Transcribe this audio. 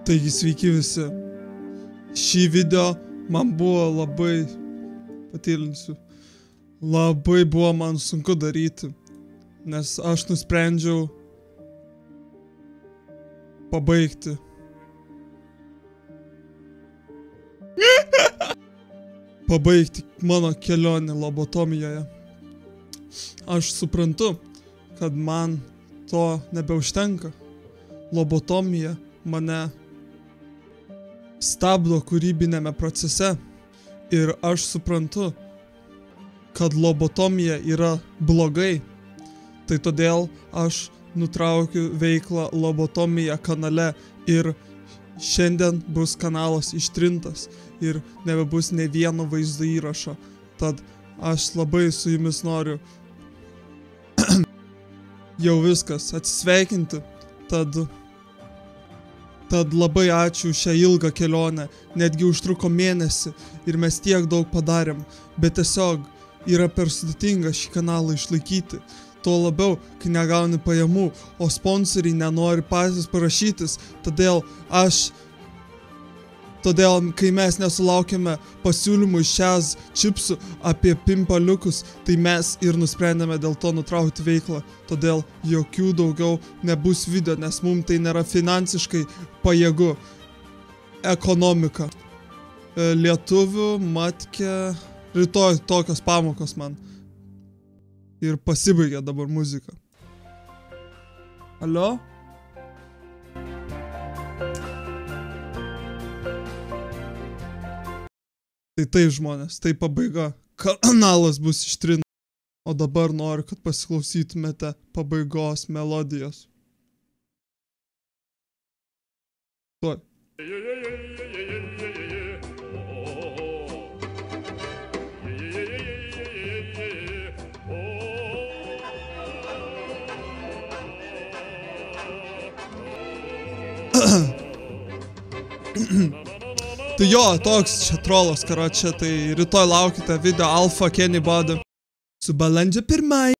Taigi sveiki visi. Šį video man buvo labai, patylinsiu, labai buvo man sunku daryti, nes aš nusprendžiau pabaigti. Pabaigti mano kelionę lobotomijoje. Aš suprantu, kad man to nebeužtenka. Lobotomija mane stabdo kūrybinėme procese ir aš suprantu, kad lobotomija yra blogai. Tai todėl aš nutraukiu veiklą Lobotomija kanale ir šiandien bus kanalas ištrintas ir nebebus ne vieno vaizdo įrašo. Tad aš labai su jumis noriu jau viskas atsisveikinti. Tad labai ačiū šią ilgą kelionę, netgi užtruko mėnesį ir mes tiek daug padarėm, bet tiesiog yra per sudėtinga šį kanalą išlaikyti. Tuo labiau, kai negauni pajamų, o sponsoriai nenori patys parašytis, todėl kai mes nesulaukėme pasiūlymų iš Šez čipsų apie pimpaliukus, tai mes ir nusprendėme dėl to nutraukti veiklą. Todėl jokių daugiau nebus video, nes mums tai nėra finansiškai pajėgu. Ekonomika. Lietuvių, matkė, rytoj tokios pamokos man. Ir pasibaigė dabar muzika. Alio? Tai taip žmonės, tai pabaiga. Kanalas bus ištrintas. O dabar noriu, kad pasiklausytumėte pabaigos melodijos. Tuoj. Tai jo, toks čia trolas, karočią, tai rytoj laukite video Alpha Kenny Body su balandžio 1.